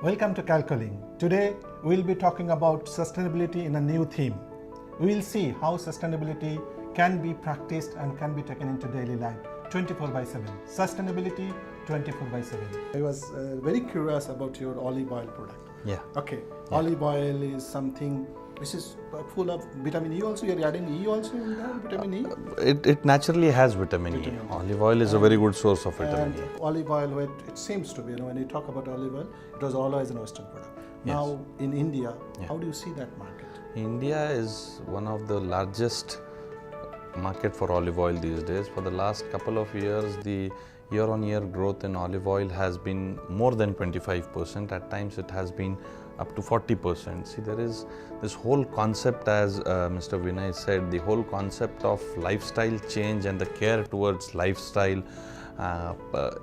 Welcome to Calculing. Today we'll be talking about sustainability in a new theme. We will see how sustainability can be practiced and can be taken into daily life 24/7. Sustainability 24/7. I was very curious about your olive oil product. Yeah. Okay. Yeah. Olive oil is something which is full of vitamin E also. You're adding E also in that, vitamin E? It naturally has vitamin E. Olive oil is a very good source of vitamin E. Olive oil, it seems to be, when you talk about olive oil, it was always an Western product. Yes. Now in India, how do you see that market? India is one of the largest market for olive oil these days. For the last couple of years, the year-on-year growth in olive oil has been more than 25%. At times it has been up to 40%. See, there is this whole concept, as Mr. Vinay said, the whole concept of lifestyle change and the care towards lifestyle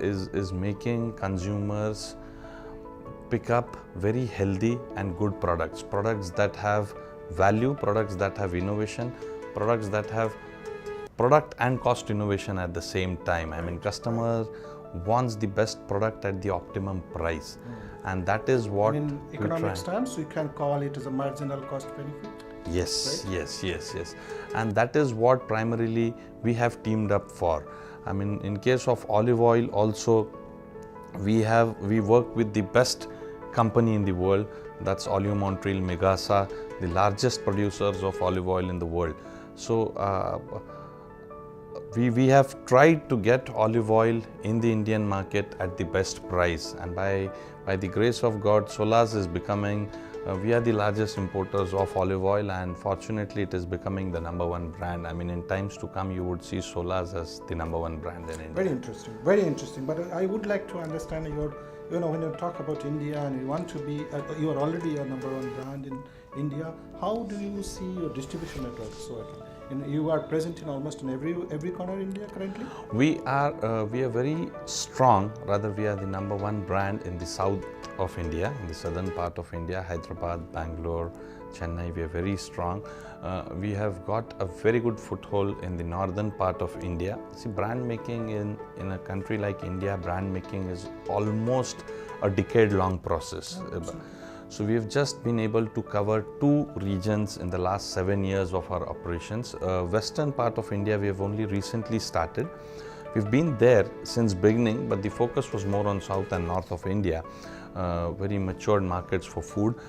is making consumers pick up very healthy and good products that have value, products that have innovation, products that have product and cost innovation at the same time. I mean, customer wants the best product at the optimum price, and that is what in economics terms you can call it as a marginal cost benefit. Yes, right? yes, and that is what primarily we have teamed up for. I mean, in case of olive oil also, we work with the best company in the world, that's Oleo Montreal Megasa, the largest producers of olive oil in the world. So we have tried to get olive oil in the Indian market at the best price, and by the grace of God, Solaz is becoming, we are the largest importers of olive oil, and fortunately it is becoming the #1 brand. I mean, in times to come you would see Solaz as the #1 brand in India. Very interesting. But I would like to understand your, when you talk about India and you want to be, you are already a #1 brand in India, how do you see your distribution network? So you are present in almost in every corner of India currently? We are very strong, rather we are the #1 brand in the south of India, in the southern part of India, Hyderabad, Bangalore, Chennai. We are very strong. We have got a very good foothold in the northern part of India. See, brand making in a country like India, brand making is almost a decade-long process. So we have just been able to cover 2 regions in the last 7 years of our operations. Western part of India we have only recently started. We've been there since beginning, but the focus was more on south and north of India, very matured markets for food.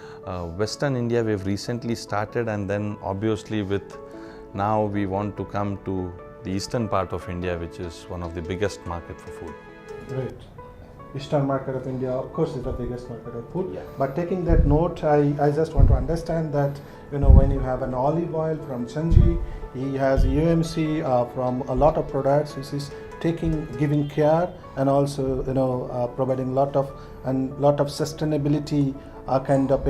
Western India we have recently started, and then obviously now we want to come to the eastern part of India, which is one of the biggest market for food. Great. Eastern market of India, of course, is the biggest market of food. Yeah. But taking that note, I just want to understand that, when you have an olive oil from Chanji, he has UMC from a lot of products. This is giving care, and also, providing lot of sustainability kind of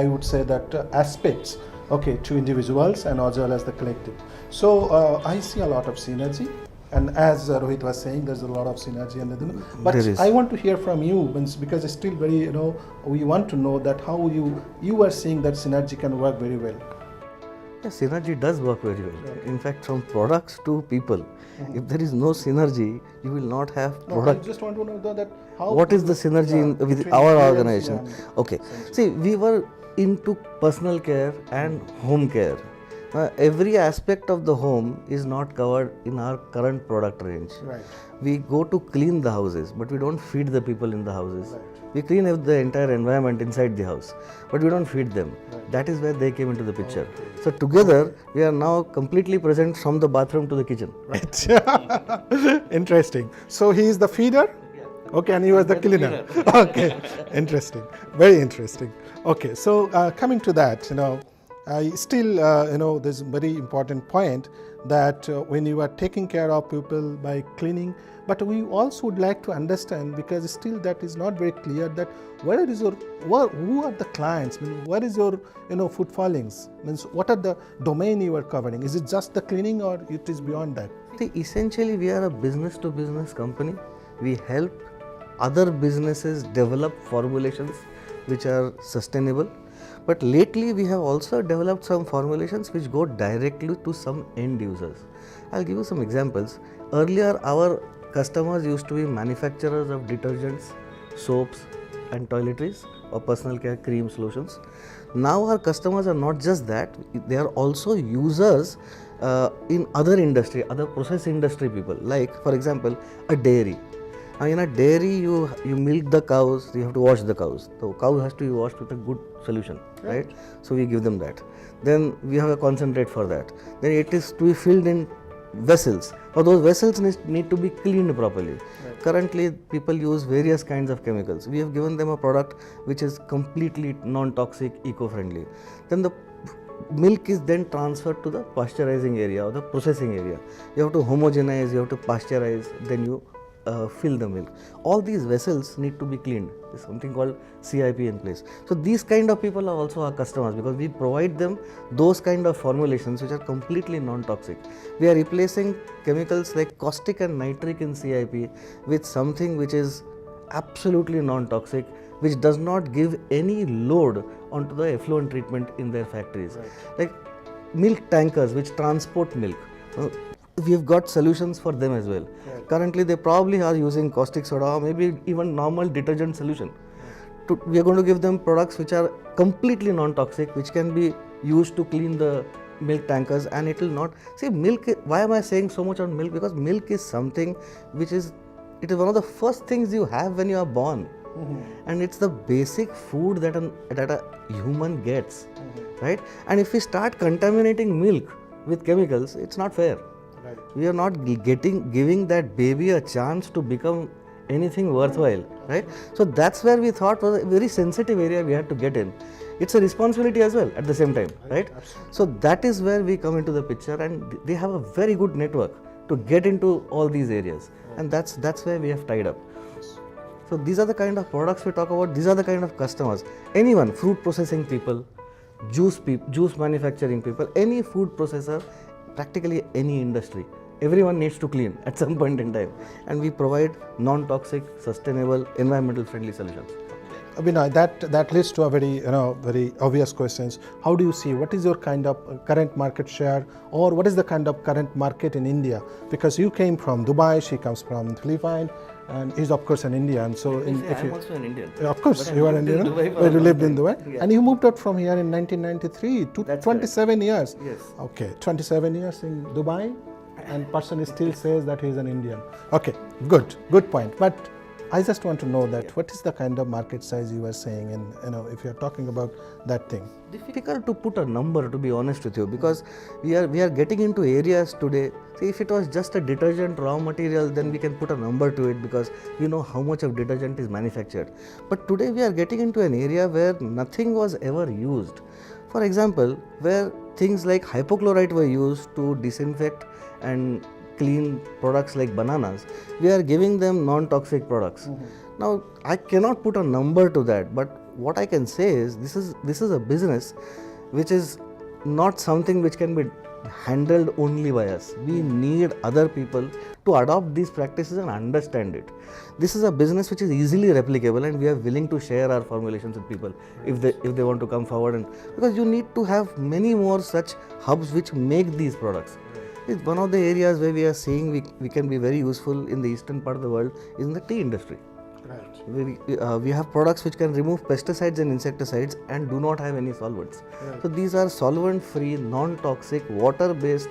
I would say that aspects, to individuals and as well as the collective. So I see a lot of synergy. And as Rohit was saying, there's a lot of synergy. But I want to hear from you, because it's still very, we want to know that how you are seeing that synergy can work very well. Yeah, synergy does work very well. Right. In fact, from products to people, if there is no synergy, you will not have product. I just want to know that how. What is the synergy with our organization? Okay. See, we were into personal care and home care. Every aspect of the home is not covered in our current product range. Right. We go to clean the houses, but we don't feed the people in the houses. Right. We clean the entire environment inside the house, but we don't feed them. Right. That is where they came into the picture. Okay. So together, we are now completely present from the bathroom to the kitchen. Right. Interesting. So he is the feeder? Okay, and he was the cleaner. Okay, interesting. Very interesting. Okay, so coming to that, I still, there's a very important point that when you are taking care of people by cleaning, but we also would like to understand, because still that is not very clear, that who are the clients? I mean, what is your, footfallings? Means what are the domain you are covering? Is it just the cleaning, or it is beyond that? See, essentially we are a business-to-business company. We help other businesses develop formulations which are sustainable. But lately we have also developed some formulations which go directly to some end users. I'll give you some examples. Earlier our customers used to be manufacturers of detergents, soaps, and toiletries or personal care creams, lotions. Now our customers are not just that, they are also users in other industry, other process industry people. Like for example, a dairy. Now in a dairy, you milk the cows, you have to wash the cows. The cow has to be washed with a good solution, right? So we give them that. Then we have a concentrate for that. Then it is to be filled in vessels. Now those vessels need to be cleaned properly. Currently people use various kinds of chemicals. We have given them a product which is completely non-toxic, eco-friendly. Then the milk is then transferred to the pasteurizing area or the processing area. You have to homogenize, you have to pasteurize, then you fill the milk. All these vessels need to be cleaned. There's something called CIP in place. So these kind of people are also our customers because we provide them those kind of formulations which are completely non-toxic. We are replacing chemicals like caustic and nitric in CIP with something which is absolutely non-toxic, which does not give any load onto the effluent treatment in their factories. Like milk tankers which transport milk. We have got solutions for them as well. Currently they probably are using caustic soda or maybe even normal detergent solution. We are going to give them products which are completely non-toxic, which can be used to clean the milk tankers, and it will not. See, milk, why am I saying so much on milk? Because milk is something which is, it is one of the first things you have when you are born. And it's the basic food that a human gets, right? And if we start contaminating milk with chemicals, it's not fair. We are not giving that baby a chance to become anything worthwhile, right? So that's where we thought was a very sensitive area we had to get in. It's a responsibility as well at the same time, right? So that is where we come into the picture, and they have a very good network to get into all these areas, and that's where we have tied up. So these are the kind of products we talk about. These are the kind of customers. Anyone, fruit processing people, juice manufacturing people, any food processor, practically any industry, everyone needs to clean at some point in time, and we provide non-toxic, sustainable, environmental friendly solutions. Abhinay, that leads to a very obvious questions. How do you see, what is your kind of current market share, or what is the kind of current market in India? Because you came from Dubai, she comes from Philippines, and he's of course an Indian. So I'm also an Indian. Of course, you are an Indian. You lived in Dubai, and you moved out from here in 1993 to That's 27 correct. years. Yes. Okay, 27 years in Dubai, and person still says that he is an Indian. Okay, good point. But I just want to know that what is the kind of market size you were saying, and if you are talking about that thing. Difficult to put a number, to be honest with you, because we are getting into areas today. See, if it was just a detergent raw material, then we can put a number to it because we know how much of detergent is manufactured. But today we are getting into an area where nothing was ever used. For example, where things like hypochlorite were used to disinfect and clean products like bananas, we are giving them non-toxic products. Now, I cannot put a number to that, but what I can say is this is a business which is not something which can be handled only by us. We need other people to adopt these practices and understand it. This is a business which is easily replicable, and we are willing to share our formulations with people if they want to come forward, and because you need to have many more such hubs which make these products. It's one of the areas where we are seeing we can be very useful in the eastern part of the world is in the tea industry. Right. We have products which can remove pesticides and insecticides and do not have any solvents. So these are solvent-free, non-toxic, water-based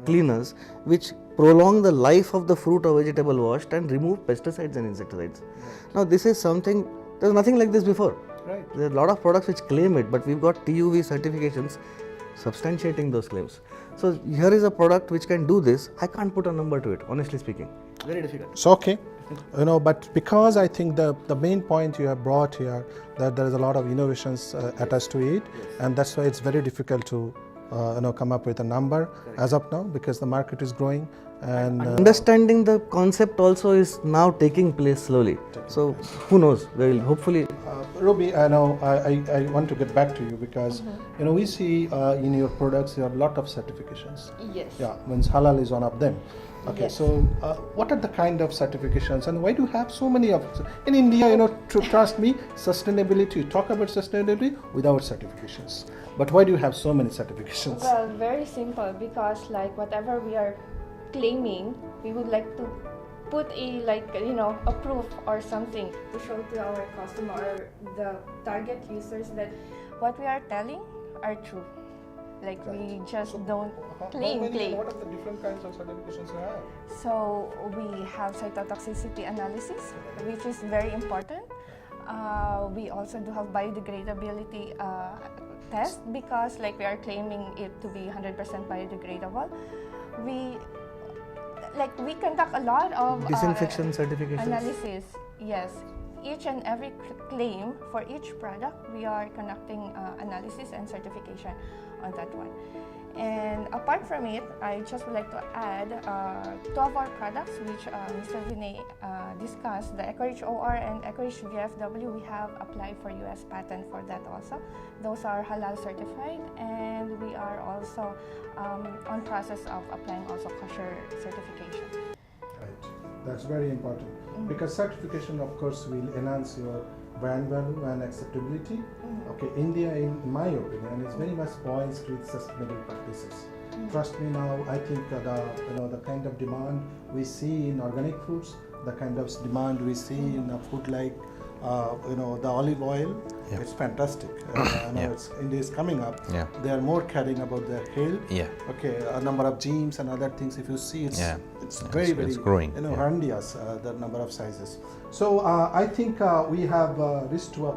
cleaners which prolong the life of the fruit or vegetable washed and remove pesticides and insecticides. Now this is something, there's nothing like this before. Right. There are a lot of products which claim it, but we've got TUV certifications substantiating those claims. So here is a product which can do this. I can't put a number to it, honestly speaking. Very difficult. So okay, but because I think the main point you have brought here, that there is a lot of innovations attached to it, and that's why it's very difficult to come up with a number as of now, because the market is growing, and understanding the concept also is now taking place slowly. So who knows? We will hopefully. Ruby, I know I want to get back to you because we see in your products you have a lot of certifications. Yes. Yeah, means halal is one of them. Okay, Yes. so what are the kind of certifications, and why do you have so many of them? In India, trust me, sustainability, you talk about sustainability without certifications. But why do you have so many certifications? Well, very simple, because like whatever we are claiming, we would like to put a a proof or something to show to our customer or the target users that what we are telling are true. Like we just don't claim. What are the different kinds of certifications you have? So we have cytotoxicity analysis, which is very important. We also do have biodegradability test because like we are claiming it to be 100% biodegradable. We conduct a lot of Disinfection certifications. analysis. Yes, each and every claim for each product, we are conducting analysis and certification on that one. And apart from it, I just would like to add two of our products which Mr. Vinay discussed, the EcoRich OR and EcoRich VFW. We have applied for US patent for that also. Those are halal certified, and we are also on process of applying also kosher certification. Right. That's very important because certification, of course, will enhance your brand value and acceptability. Okay, India, in my opinion, is very much poised with sustainable practices. Trust me now, I think the kind of demand we see in organic foods, the kind of demand we see in a food like the olive oil, Yeah. it's fantastic. India is coming up. Yeah. They are more caring about their health. Yeah. Okay, a number of gyms and other things. If you see, it's Yeah. very It's growing. Yeah. horrendous, the number of sizes. So I think we have reached to a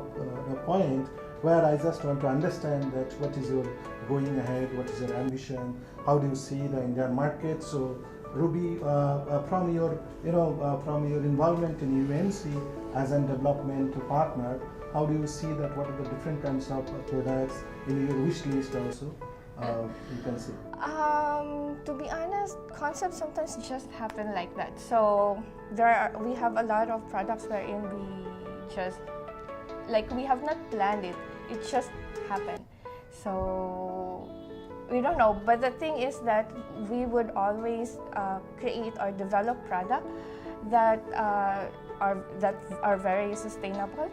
point where I just want to understand that what is your going ahead, what is your ambition, how do you see the Indian market? So Ruby, from your involvement in UMC as a development partner, how do you see that? What are the different kinds of products in your wish list also? You can see. To be honest, concepts sometimes just happen like that. So we have a lot of products wherein we just we have not planned it. It just happened. So we don't know. But the thing is that we would always create or develop product that are very sustainable,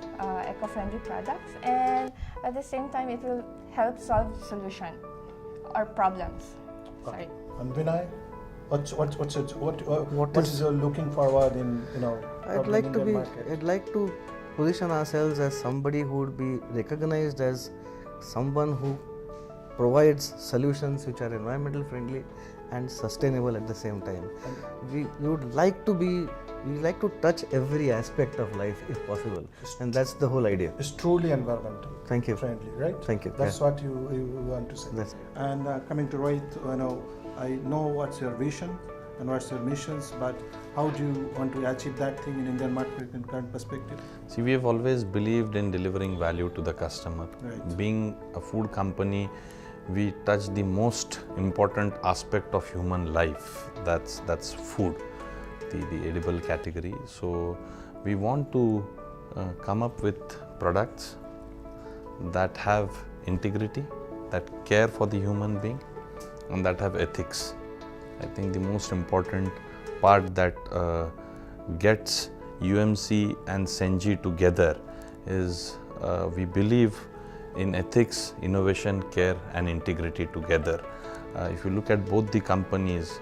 eco-friendly products, and at the same time it will help solve solution or problems. Sorry. And Vinay, what is your looking forward in I'd like to Indian be. market? I'd like to position ourselves as somebody who would be recognized as someone who provides solutions which are environmental friendly and sustainable at the same time. We would like to be. We like to touch every aspect of life if possible, and that's the whole idea. It's truly environmental. Thank you. Friendly, right? Thank you. That's Yeah. what you want to say. That's- And coming to Rohit, I know what's your vision and what's your missions, but how do you want to achieve that thing in Indian market in current perspective? See, we have always believed in delivering value to the customer. Right. Being a food company, we touch the most important aspect of human life. That's food, the edible category. So we want to come up with products that have integrity, that care for the human being, and that have ethics. I think the most important part that gets UMC and Senji together is we believe in ethics, innovation, care and integrity together. If you look at both the companies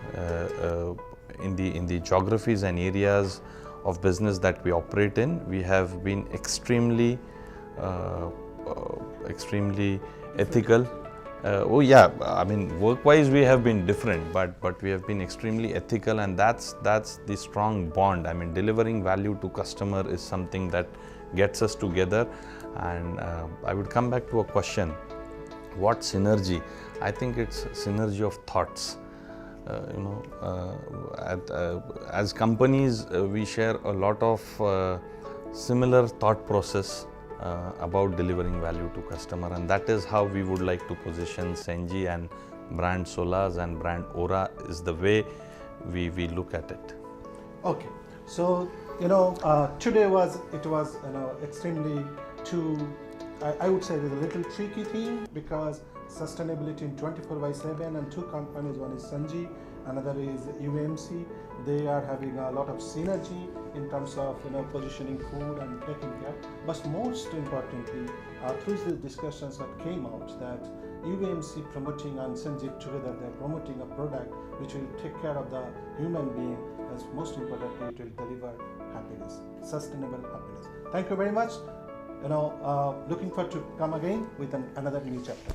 in the geographies and areas of business that we operate in, we have been extremely ethical. I mean, work-wise we have been different, but we have been extremely ethical, and that's the strong bond. I mean, delivering value to customer is something that gets us together. And I would come back to a question: what synergy? I think it's synergy of thoughts. As companies, we share a lot of similar thought process about delivering value to customer, and that is how we would like to position Senji, and brand Solaz and brand Ora is the way we look at it. Okay, so today was extremely I would say it is a little tricky thing, because sustainability in 24/7, and two companies, one is Senji, another is UMC. They are having a lot of synergy in terms of positioning food and taking care. But most importantly, through the discussions that came out, that UVMC promoting and Sanjeev together, they are promoting a product which will take care of the human being, as most importantly, it will deliver happiness, sustainable happiness. Thank you very much. Looking forward to come again with another new chapter.